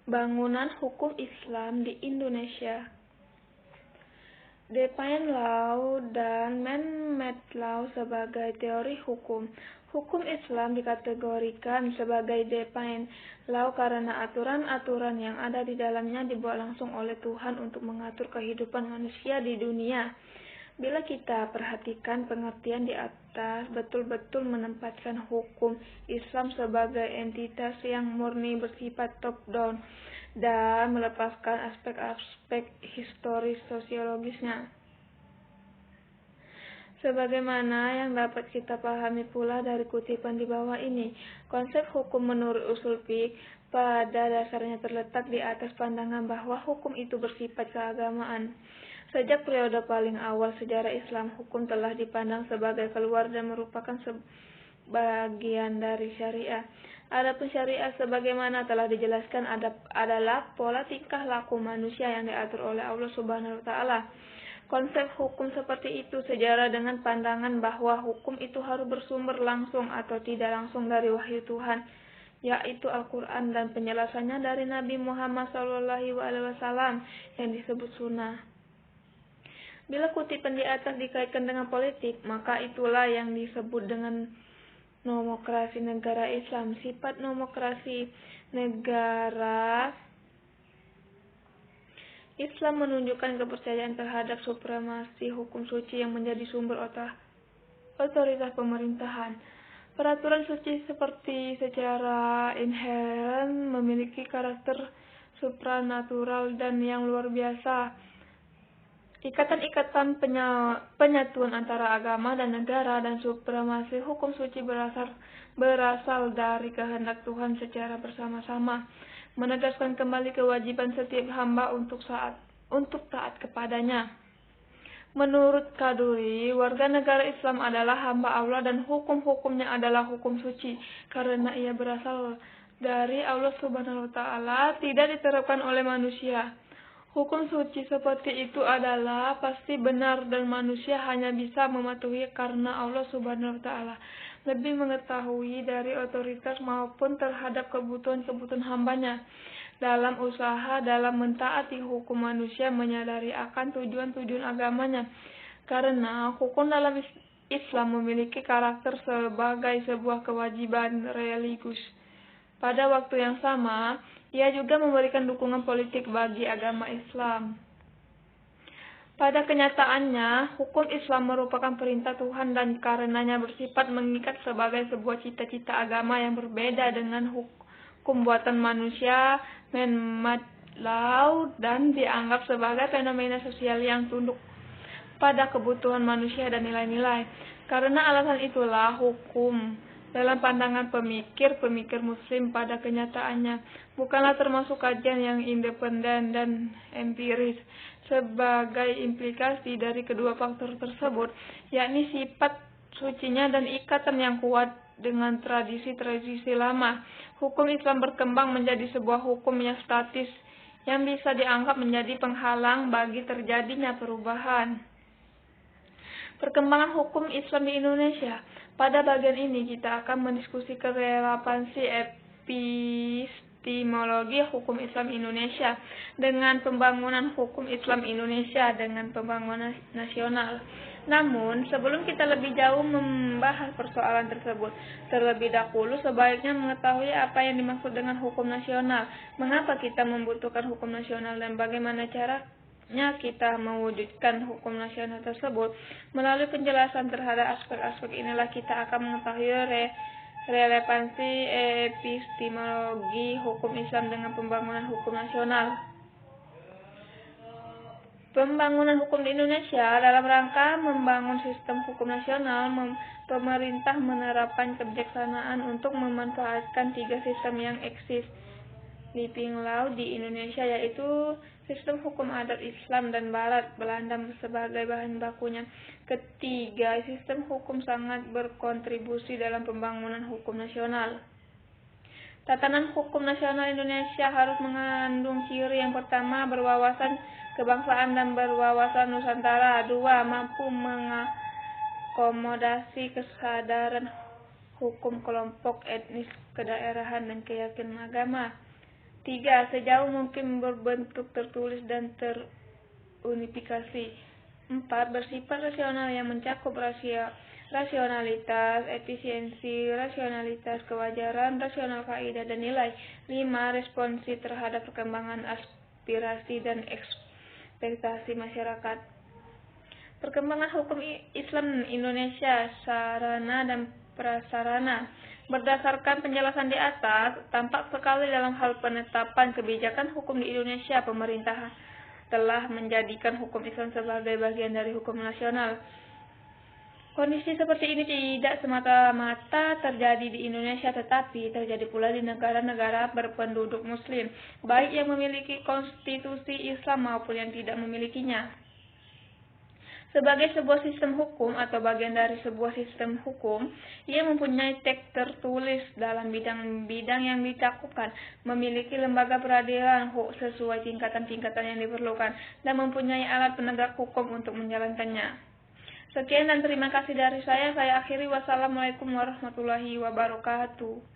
Bangunan hukum Islam di Indonesia. Defiant Law dan Man-Made Law sebagai teori hukum. Hukum Islam dikategorikan sebagai Defiant Law karena aturan-aturan yang ada di dalamnya dibuat langsung oleh Tuhan untuk mengatur kehidupan manusia di dunia. Bila kita perhatikan pengertian di atas, betul-betul menempatkan hukum Islam sebagai entitas yang murni bersifat top-down dan melepaskan aspek-aspek historis sosiologisnya. Sebagaimana yang dapat kita pahami pula dari kutipan di bawah ini, konsep hukum menurut usul fiqh pada dasarnya terletak di atas pandangan bahwa hukum itu bersifat keagamaan. Sejak periode paling awal sejarah Islam, hukum telah dipandang sebagai keluar dan merupakan bagian dari syariah. Adapun syariah sebagaimana telah dijelaskan adalah pola tingkah laku manusia yang diatur oleh Allah Subhanahu wa taala. Konsep hukum seperti itu sejalan dengan pandangan bahwa hukum itu harus bersumber langsung atau tidak langsung dari wahyu Tuhan, yaitu Al-Quran, dan penjelasannya dari Nabi Muhammad SAW yang disebut sunnah. Bila kutipan di atas dikaitkan dengan politik, maka itulah yang disebut dengan nomokrasi negara Islam. Sifat nomokrasi negara Islam menunjukkan kepercayaan terhadap supremasi hukum suci yang menjadi sumber otoritas pemerintahan. Peraturan suci seperti secara inheren memiliki karakter supranatural dan yang luar biasa. Ikatan-ikatan penyatuan antara agama dan negara dan supremasi hukum suci berasal dari kehendak Tuhan secara bersama-sama, menegaskan kembali kewajiban setiap hamba untuk taat kepadanya. Menurut Kaduri, warga negara Islam adalah hamba Allah dan hukum-hukumnya adalah hukum suci karena ia berasal dari Allah Subhanahu wa taala, tidak diterapkan oleh manusia. Hukum suci seperti itu adalah pasti benar dan manusia hanya bisa mematuhi karena Allah Subhanahu wa taala lebih mengetahui dari otoritas maupun terhadap kebutuhan-kebutuhan hambanya. Dalam mentaati hukum, manusia menyadari akan tujuan-tujuan agamanya. Karena hukum dalam Islam memiliki karakter sebagai sebuah kewajiban religius. Pada waktu yang sama, ia juga memberikan dukungan politik bagi agama Islam. Pada kenyataannya, hukum Islam merupakan perintah Tuhan dan karenanya bersifat mengikat sebagai sebuah cita-cita agama yang berbeda dengan hukum buatan manusia, man-made law, dan dianggap sebagai fenomena sosial yang tunduk pada kebutuhan manusia dan nilai-nilai. Karena alasan itulah hukum dalam pandangan pemikir muslim pada kenyataannya bukanlah termasuk kajian yang independen dan empiris. Sebagai implikasi dari kedua faktor tersebut, yakni sifat sucinya dan ikatan yang kuat dengan tradisi-tradisi lama, hukum Islam berkembang menjadi sebuah hukum yang statis yang bisa dianggap menjadi penghalang bagi terjadinya perubahan. Perkembangan hukum Islam di Indonesia. Pada bagian ini kita akan mendiskusikan relevansi epistemologi hukum Islam Indonesia dengan pembangunan hukum Islam Indonesia dengan pembangunan nasional. Namun, sebelum kita lebih jauh membahas persoalan tersebut, terlebih dahulu sebaiknya mengetahui apa yang dimaksud dengan hukum nasional, mengapa kita membutuhkan hukum nasional, dan bagaimana caranya kita mewujudkan hukum nasional tersebut. Melalui penjelasan terhadap aspek-aspek inilah kita akan mengetahui relevansi epistemologi hukum Islam dengan pembangunan hukum nasional. Pembangunan hukum di Indonesia. Dalam rangka membangun sistem hukum nasional, pemerintah menerapkan kebijaksanaan untuk memanfaatkan 3 sistem yang eksis living law di Indonesia, yaitu sistem hukum adat Islam dan Barat Belanda sebagai bahan bakunya. Ketiga, sistem hukum sangat berkontribusi dalam pembangunan hukum nasional. Tatanan hukum nasional Indonesia harus mengandung ciri yang pertama, berwawasan kebangsaan dan berwawasan Nusantara. 2, mampu mengakomodasi kesadaran hukum kelompok etnis, kedaerahan, dan keyakinan agama. 3. Sejauh mungkin berbentuk tertulis dan terunifikasi. 4. Bersifat rasional yang mencakup rasionalitas, efisiensi, rasionalitas, kewajaran, rasional kaidah dan nilai. 5. Responsif terhadap perkembangan aspirasi dan ekspektasi masyarakat. Perkembangan hukum Islam Indonesia, sarana dan prasarana. Berdasarkan penjelasan di atas, tampak sekali dalam hal penetapan kebijakan hukum di Indonesia, pemerintah telah menjadikan hukum Islam sebagai bagian dari hukum nasional. Kondisi seperti ini tidak semata-mata terjadi di Indonesia, tetapi terjadi pula di negara-negara berpenduduk Muslim, baik yang memiliki konstitusi Islam maupun yang tidak memilikinya. Sebagai sebuah sistem hukum atau bagian dari sebuah sistem hukum, ia mempunyai teks tertulis dalam bidang-bidang yang dicakupan, memiliki lembaga peradilan sesuai tingkatan-tingkatan yang diperlukan, dan mempunyai alat penegak hukum untuk menjalankannya. Sekian dan terima kasih dari saya. Saya akhiri. Wassalamualaikum warahmatullahi wabarakatuh.